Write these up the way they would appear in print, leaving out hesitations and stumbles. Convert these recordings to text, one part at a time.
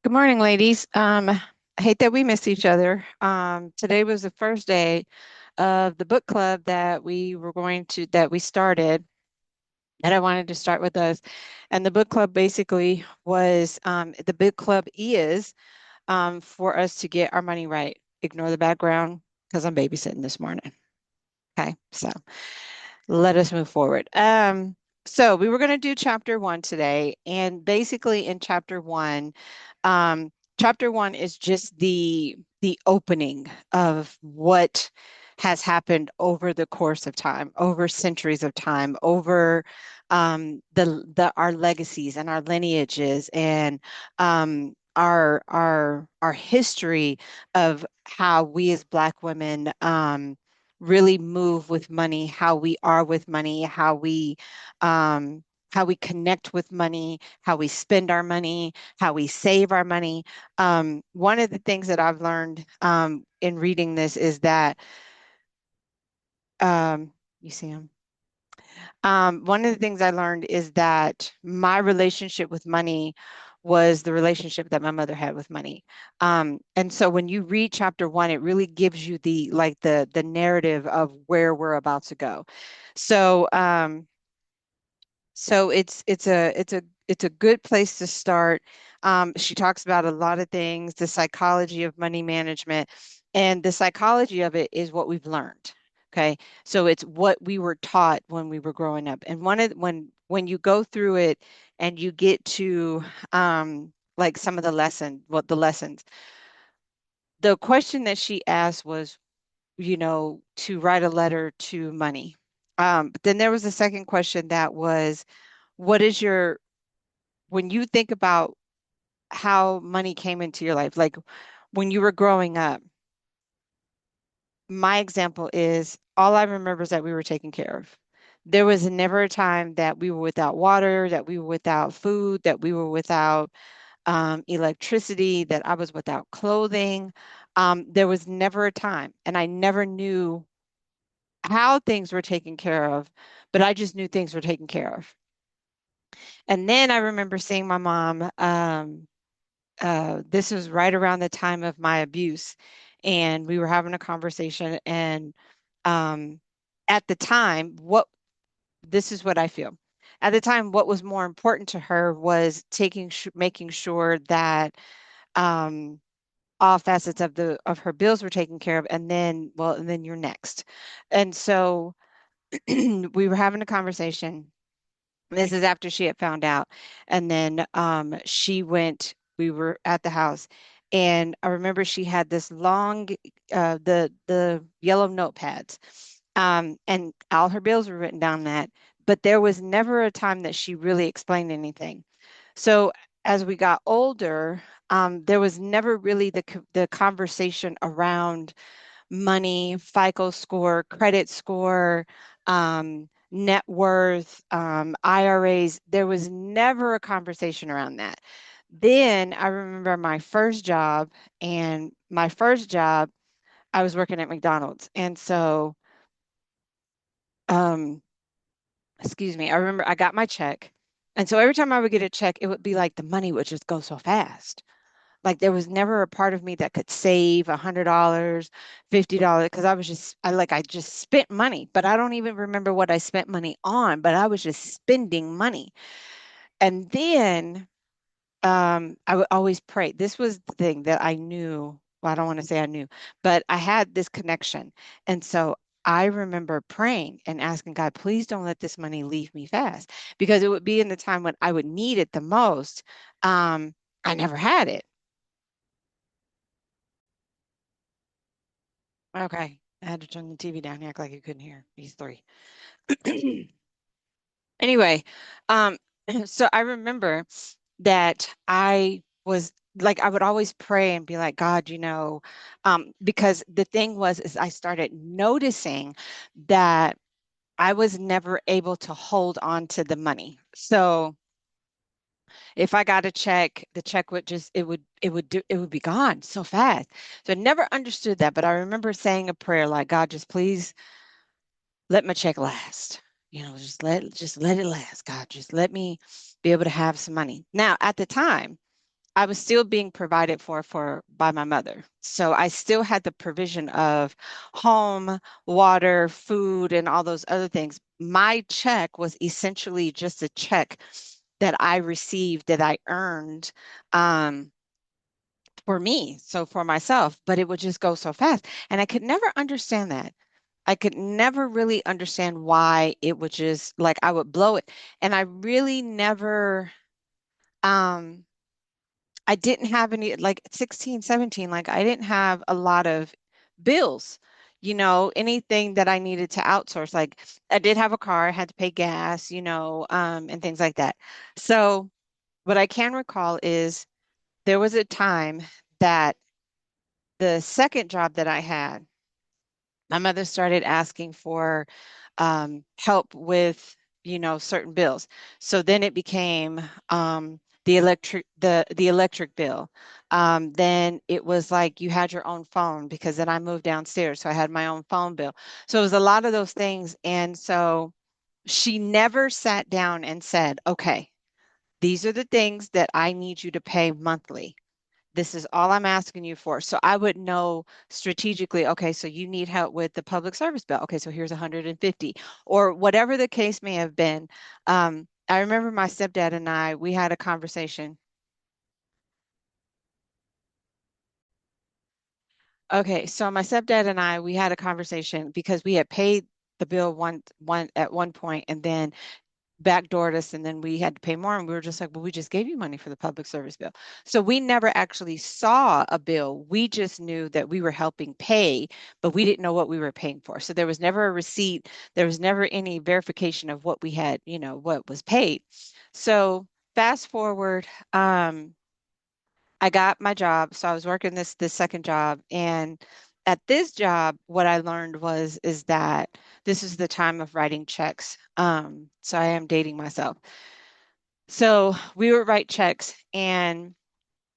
Good morning, ladies. I hate that we missed each other. Today was the first day of the book club that we started, that I wanted to start with us. And the book club basically the book club is for us to get our money right. Ignore the background because I'm babysitting this morning. Okay, so let us move forward. So we were going to do chapter one today, and basically in um, chapter one is just the opening of what has happened over the course of time, over centuries of time, over the our legacies and our lineages and our history of how we as Black women really move with money, how we are with money, how we connect with money, how we spend our money, how we save our money. One of the things that I've learned in reading this is that you see them. One of the things I learned is that my relationship with money was the relationship that my mother had with money. And so when you read chapter one, it really gives you the narrative of where we're about to go. So it's a good place to start. She talks about a lot of things, the psychology of money management, and the psychology of it is what we've learned. Okay, so it's what we were taught when we were growing up, and when you go through it and you get to like some of the lessons, the question that she asked was, to write a letter to money. But then there was a second question that was, what is your when you think about how money came into your life, like when you were growing up, my example is all I remember is that we were taken care of. There was never a time that we were without water, that we were without food, that we were without electricity, that I was without clothing. There was never a time, and I never knew how things were taken care of, but I just knew things were taken care of. And then I remember seeing my mom. This was right around the time of my abuse, and we were having a conversation. And um, at the time, what this is what I feel. At the time, what was more important to her was making sure that um, all facets of her bills were taken care of, and then you're next. And so we were having a conversation. This is after she had found out. And then we were at the house. And I remember she had this long, the yellow notepads. And all her bills were written down in that. But there was never a time that she really explained anything. So as we got older, there was never really the conversation around money, FICO score, credit score, net worth, IRAs. There was never a conversation around that. Then I remember my first job, and my first job, I was working at McDonald's. And so, um, excuse me, I remember I got my check. And so every time I would get a check, it would be like the money would just go so fast. Like there was never a part of me that could save $100, $50, because I just spent money, but I don't even remember what I spent money on, but I was just spending money. And then I would always pray. This was the thing that I knew. Well, I don't want to say I knew, but I had this connection. And so I remember praying and asking God, please don't let this money leave me fast, because it would be in the time when I would need it the most. I never had it. Okay. I had to turn the TV down and act like you couldn't hear these three. Anyway, um, so I remember that I was like, I would always pray and be like, God, because the thing was, is I started noticing that I was never able to hold on to the money. So if I got a check, the check would just, it would be gone so fast. So I never understood that, but I remember saying a prayer like, God, just please let my check last. Just let it last. God, just let me be able to have some money. Now, at the time, I was still being provided for by my mother. So I still had the provision of home, water, food, and all those other things. My check was essentially just a check that I received that I earned for me, so for myself, but it would just go so fast. And I could never understand that. I could never really understand why it would just like I would blow it. And I really never um I didn't have any like 16, 17, like I didn't have a lot of bills, anything that I needed to outsource. Like I did have a car, I had to pay gas, and things like that. So what I can recall is there was a time that the second job that I had, my mother started asking for help with, certain bills. So then it became the electric bill. Then it was like you had your own phone because then I moved downstairs, so I had my own phone bill. So it was a lot of those things, and so she never sat down and said, "Okay, these are the things that I need you to pay monthly. This is all I'm asking you for." So I would know strategically, okay, so you need help with the public service bill. Okay, so here's 150 or whatever the case may have been. I remember my stepdad and we had a conversation. Okay, so my stepdad and we had a conversation because we had paid the bill one at one point, and then backdoored us, and then we had to pay more, and we were just like, well, we just gave you money for the public service bill. So we never actually saw a bill. We just knew that we were helping pay, but we didn't know what we were paying for. So there was never a receipt. There was never any verification of what we had, what was paid. So fast forward, I got my job. So I was working this second job, and at this job, what I learned is that this is the time of writing checks. So I am dating myself. So we would write checks, and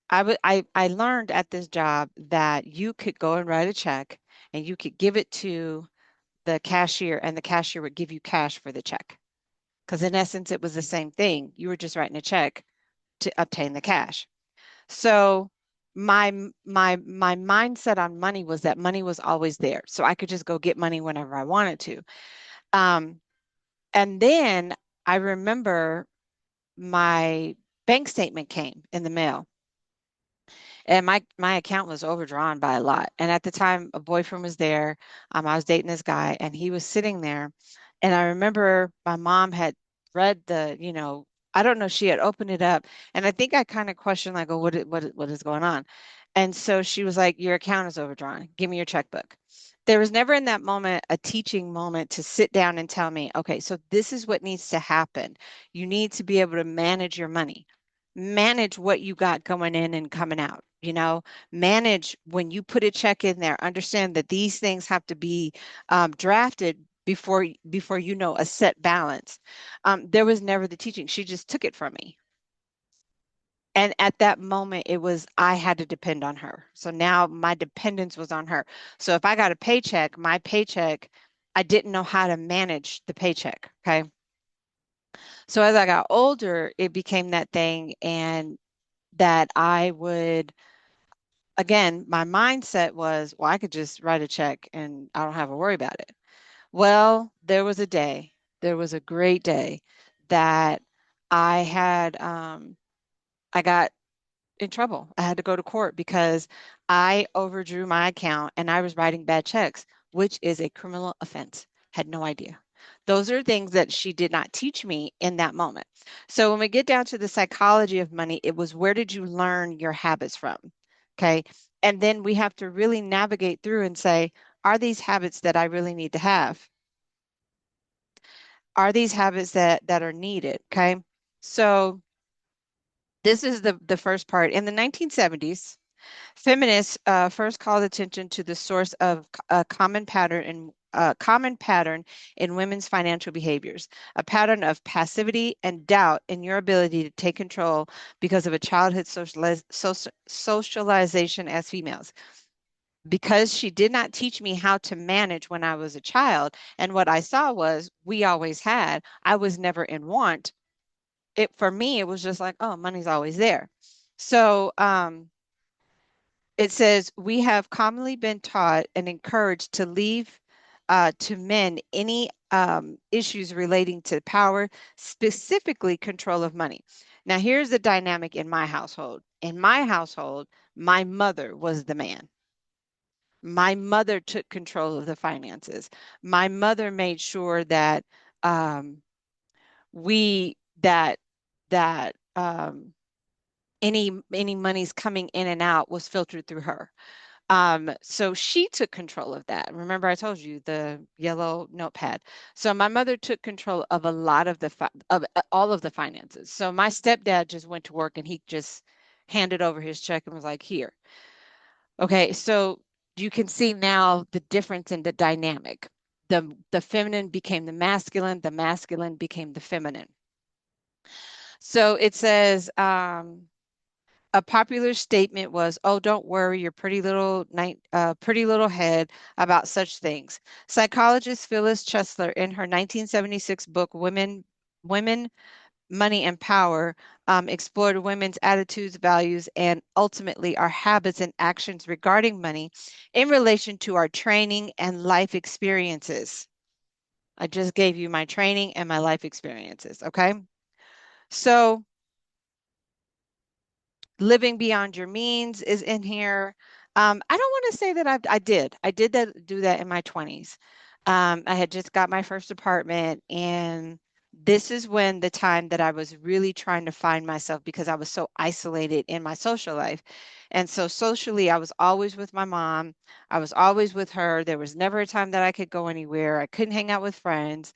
I learned at this job that you could go and write a check, and you could give it to the cashier, and the cashier would give you cash for the check. Because in essence, it was the same thing. You were just writing a check to obtain the cash. So my mindset on money was that money was always there. So I could just go get money whenever I wanted to. Um, and then I remember my bank statement came in the mail, and my account was overdrawn by a lot. And at the time, a boyfriend was there. I was dating this guy, and he was sitting there. And I remember my mom had read I don't know, she had opened it up, and I think I kind of questioned, like, oh, what is going on? And so she was like, your account is overdrawn. Give me your checkbook. There was never in that moment a teaching moment to sit down and tell me, okay, so this is what needs to happen. You need to be able to manage your money, manage what you got going in and coming out, manage when you put a check in there, understand that these things have to be drafted before a set balance. There was never the teaching. She just took it from me. And at that moment, it was, I had to depend on her. So now my dependence was on her. So if I got a paycheck, my paycheck, I didn't know how to manage the paycheck. Okay. So as I got older, it became that thing, and that I would, again, my mindset was, well, I could just write a check and I don't have to worry about it. Well, there was a great day that I had, I got in trouble. I had to go to court because I overdrew my account and I was writing bad checks, which is a criminal offense. Had no idea. Those are things that she did not teach me in that moment. So when we get down to the psychology of money, it was, where did you learn your habits from? Okay. And then we have to really navigate through and say, are these habits that I really need to have? Are these habits that are needed? Okay. So this is the first part. In the 1970s, feminists first called attention to the source of a common pattern in women's financial behaviors, a pattern of passivity and doubt in your ability to take control because of a childhood socialization as females. Because she did not teach me how to manage when I was a child, and what I saw was we always had, I was never in want. It for me, it was just like, oh, money's always there. So it says, we have commonly been taught and encouraged to leave to men any issues relating to power, specifically control of money. Now, here's the dynamic in my household. In my household, my mother was the man. My mother took control of the finances. My mother made sure that um, we that that any monies coming in and out was filtered through her. So she took control of that. Remember, I told you the yellow notepad. So my mother took control of a lot of of all of the finances. So my stepdad just went to work and he just handed over his check and was like, "Here." Okay, so you can see now the difference in the dynamic. The feminine became the masculine became the feminine. So it says, a popular statement was, "Oh, don't worry your pretty little head about such things." Psychologist Phyllis Chesler, in her 1976 book Women, Money and Power, explored women's attitudes, values, and ultimately our habits and actions regarding money in relation to our training and life experiences. I just gave you my training and my life experiences. Okay, so living beyond your means is in here. I don't want to say that I did that do that in my 20s. I had just got my first apartment, and this is when the time that I was really trying to find myself because I was so isolated in my social life. And so socially, I was always with my mom. I was always with her. There was never a time that I could go anywhere. I couldn't hang out with friends.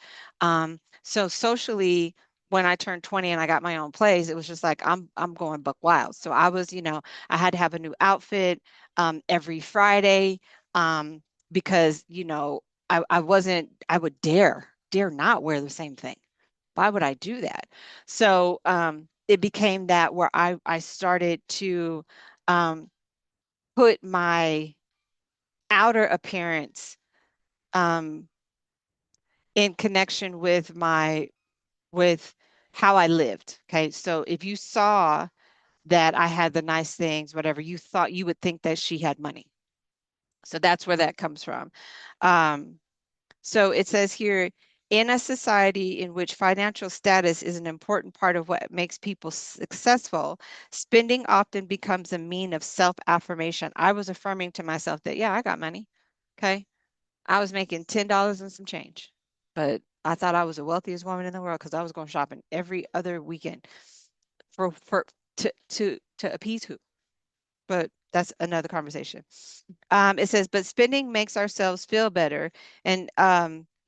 So socially, when I turned 20 and I got my own place, it was just like I'm going buck wild. So I was, I had to have a new outfit every Friday because, I wasn't, I would dare not wear the same thing. Why would I do that? So it became that where I started to um, put my outer appearance um, in connection with with how I lived. Okay. So if you saw that I had the nice things, whatever, you would think that she had money. So that's where that comes from. Um, so it says here, in a society in which financial status is an important part of what makes people successful, spending often becomes a mean of self-affirmation. I was affirming to myself that, yeah, I got money. Okay. I was making $10 and some change, but I thought I was the wealthiest woman in the world because I was going shopping every other weekend for to appease who? But that's another conversation. It says, but spending makes ourselves feel better and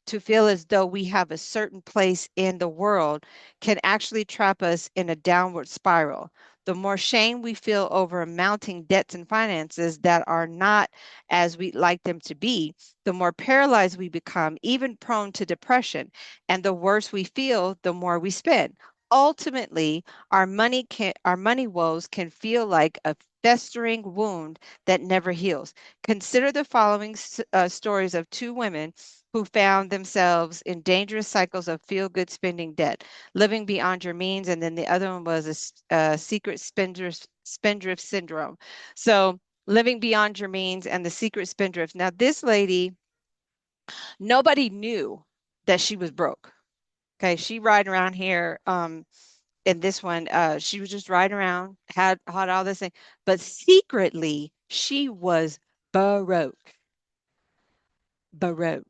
to feel as though we have a certain place in the world can actually trap us in a downward spiral. The more shame we feel over mounting debts and finances that are not as we'd like them to be, the more paralyzed we become, even prone to depression. And the worse we feel, the more we spend. Ultimately, our money woes can feel like a festering wound that never heals. Consider the following stories of two women who found themselves in dangerous cycles of feel-good spending debt, living beyond your means, and then the other one was a secret spendthrift syndrome. So living beyond your means and the secret spendthrift. Now, this lady, nobody knew that she was broke. Okay, she riding around here. In this one, she was just riding around, had all this thing, but secretly she was broke, broke.